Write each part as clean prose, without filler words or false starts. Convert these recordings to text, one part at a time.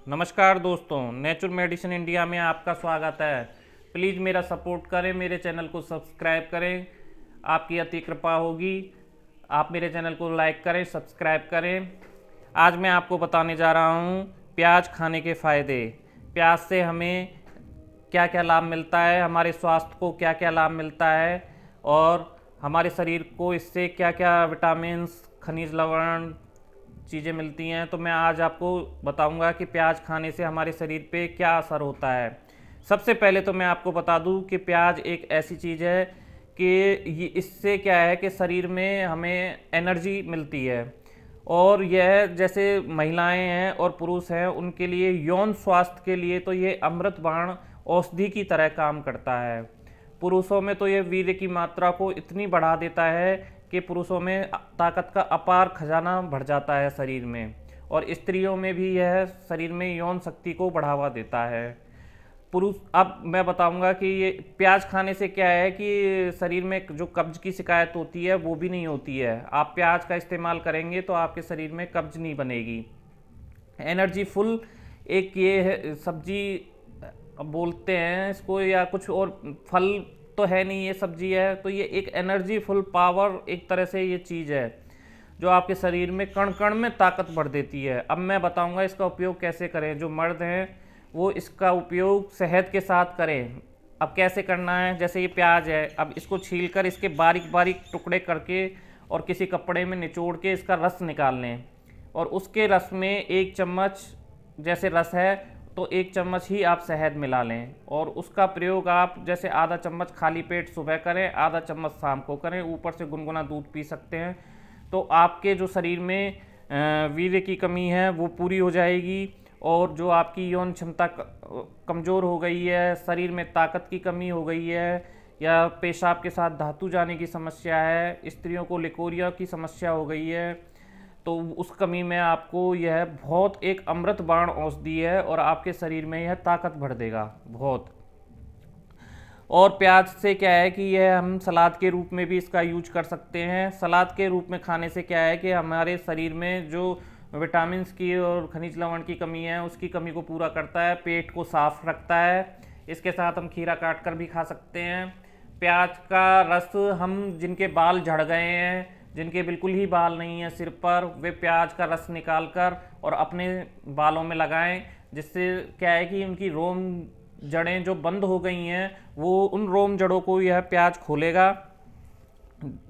नमस्कार दोस्तों, natural medicine India में आपका स्वागत है। प्लीज़ मेरा सपोर्ट करें, मेरे चैनल को सब्सक्राइब करें। आपकी अति कृपा होगी। आप मेरे चैनल को लाइक करें, सब्सक्राइब करें। आज मैं आपको बताने जा रहा हूँ प्याज खाने के फ़ायदे। प्याज से हमें क्या क्या लाभ मिलता है, हमारे स्वास्थ्य को क्या क्या लाभ मिलता है और हमारे शरीर को इससे क्या क्या विटामिन्स, खनिज लवण चीज़ें मिलती हैं। तो मैं आज आपको बताऊंगा कि प्याज खाने से हमारे शरीर पे क्या असर होता है। सबसे पहले तो मैं आपको बता दूं कि प्याज एक ऐसी चीज़ है कि ये इससे क्या है कि शरीर में हमें एनर्जी मिलती है। और यह जैसे महिलाएं हैं और पुरुष हैं उनके लिए यौन स्वास्थ्य के लिए तो ये अमृत बाण औषधि की तरह काम करता है। पुरुषों में तो यह वीर्य की मात्रा को इतनी बढ़ा देता है कि पुरुषों में ताकत का अपार खजाना बढ़ जाता है शरीर में। और स्त्रियों में भी यह शरीर में यौन शक्ति को बढ़ावा देता है। पुरुष अब मैं बताऊंगा कि ये प्याज खाने से क्या है कि शरीर में जो कब्ज की शिकायत होती है वो भी नहीं होती है। आप प्याज का इस्तेमाल करेंगे तो आपके शरीर में कब्ज नहीं बनेगी। एनर्जी फुल एक ये है सब्जी बोलते हैं इसको, या कुछ और फल तो है नहीं, ये सब्जी है। तो ये एक एनर्जी फुल पावर एक तरह से ये चीज़ है जो आपके शरीर में कण कण में ताकत भर देती है। अब मैं बताऊंगा इसका उपयोग कैसे करें। जो मर्द हैं वो इसका उपयोग सेहत के साथ करें। अब कैसे करना है, जैसे ये प्याज है, अब इसको छीलकर इसके बारीक बारीक टुकड़े करके और किसी कपड़े में निचोड़ के इसका रस निकाल लें। और उसके रस में 1 चम्मच, जैसे रस है तो 1 चम्मच ही आप शहद मिला लें। और उसका प्रयोग आप जैसे आधा चम्मच खाली पेट सुबह करें, आधा चम्मच शाम को करें। ऊपर से गुनगुना दूध पी सकते हैं। तो आपके जो शरीर में वीर्य की कमी है वो पूरी हो जाएगी। और जो आपकी यौन क्षमता कमज़ोर हो गई है, शरीर में ताकत की कमी हो गई है, या पेशाब के साथ धातु जाने की समस्या है, स्त्रियों को लिकोरिया की समस्या हो गई है, तो उस कमी में आपको यह बहुत एक अमृत बाण औषधि है और आपके शरीर में यह ताकत भर देगा बहुत। और प्याज से क्या है कि यह हम सलाद के रूप में भी इसका यूज कर सकते हैं। सलाद के रूप में खाने से क्या है कि हमारे शरीर में जो विटामिन्स की और खनिज लवण की कमी है उसकी कमी को पूरा करता है, पेट को साफ रखता है। इसके साथ हम खीरा काट कर भी खा सकते हैं। प्याज का रस हम जिनके बाल झड़ गए हैं, जिनके बिल्कुल ही बाल नहीं है सिर पर, वे प्याज का रस निकाल कर और अपने बालों में लगाएं। जिससे क्या है कि उनकी रोम जड़ें जो बंद हो गई हैं वो उन रोम जड़ों को यह प्याज खोलेगा।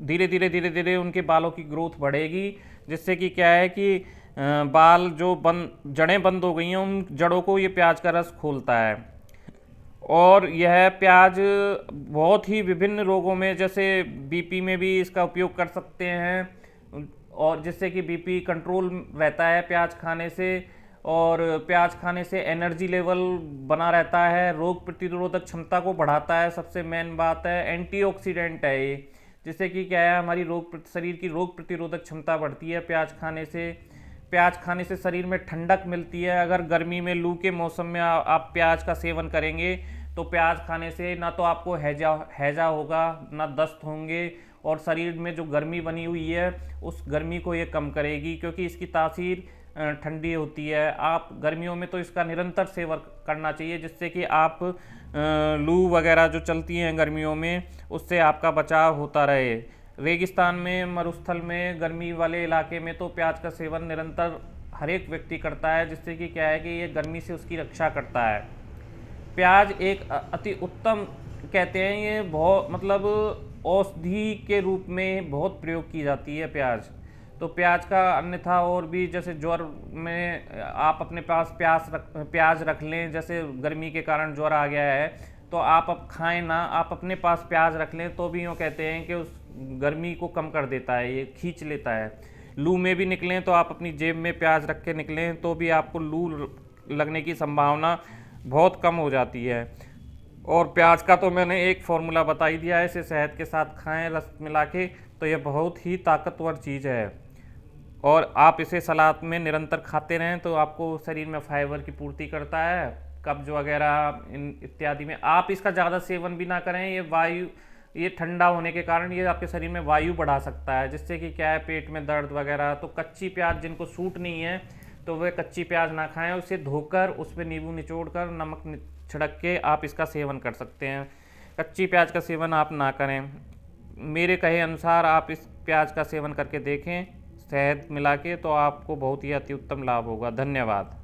धीरे धीरे धीरे धीरे उनके बालों की ग्रोथ बढ़ेगी। जिससे कि क्या है कि बाल जो जड़ें बंद हो गई हैं उन जड़ों को ये प्याज का रस खोलता है। और यह प्याज बहुत ही विभिन्न रोगों में, जैसे बीपी में भी इसका उपयोग कर सकते हैं। और जिससे कि बीपी कंट्रोल रहता है प्याज खाने से। और प्याज खाने से एनर्जी लेवल बना रहता है, रोग प्रतिरोधक क्षमता को बढ़ाता है। सबसे मेन बात है एंटीऑक्सीडेंट है ये, जिससे कि क्या है हमारी शरीर की रोग प्रतिरोधक क्षमता बढ़ती है प्याज खाने से। प्याज खाने से शरीर में ठंडक मिलती है। अगर गर्मी में लू के मौसम में आप प्याज का सेवन करेंगे तो प्याज खाने से ना तो आपको हैजा होगा, ना दस्त होंगे। और शरीर में जो गर्मी बनी हुई है उस गर्मी को ये कम करेगी, क्योंकि इसकी तासीर ठंडी होती है। आप गर्मियों में तो इसका निरंतर सेवन करना चाहिए, जिससे कि आप लू वगैरह जो चलती हैं गर्मियों में उससे आपका बचाव होता रहे। रेगिस्तान में, मरुस्थल में, गर्मी वाले इलाके में तो प्याज का सेवन निरंतर हर एक व्यक्ति करता है, जिससे कि क्या है कि ये गर्मी से उसकी रक्षा करता है। प्याज एक अति उत्तम कहते हैं, ये बहुत मतलब औषधि के रूप में बहुत प्रयोग की जाती है प्याज। तो प्याज का अन्यथा और भी, जैसे ज्वर में आप अपने पास प्याज रख लें। जैसे गर्मी के कारण ज्वर आ गया है तो आप अब खाएं ना, आप अपने पास प्याज रख लें तो भी यूँ कहते हैं कि उस गर्मी को कम कर देता है, ये खींच लेता है। लू में भी निकलें तो आप अपनी जेब में प्याज रख के निकलें तो भी आपको लू लगने की संभावना बहुत कम हो जाती है। और प्याज का तो मैंने एक फॉर्मूला बता ही दिया है, इसे शहद के साथ खाएं रस मिला के, तो यह बहुत ही ताकतवर चीज़ है। और आप इसे सलाद में निरंतर खाते रहें तो आपको शरीर में फाइबर की पूर्ति करता है। कब्ज वगैरह इन इत्यादि में आप इसका ज़्यादा सेवन भी ना करें। ये ठंडा होने के कारण ये आपके शरीर में वायु बढ़ा सकता है, जिससे कि क्या है पेट में दर्द वगैरह। तो कच्ची प्याज जिनको सूट नहीं है तो वे कच्ची प्याज ना खाएं, उसे धोकर उस पर नींबू निचोड़कर नमक छिड़क के आप इसका सेवन कर सकते हैं। कच्ची प्याज का सेवन आप ना करें। मेरे कहे अनुसार आप इस प्याज का सेवन करके देखें शहद मिला के, तो आपको बहुत ही अति उत्तम लाभ होगा। धन्यवाद।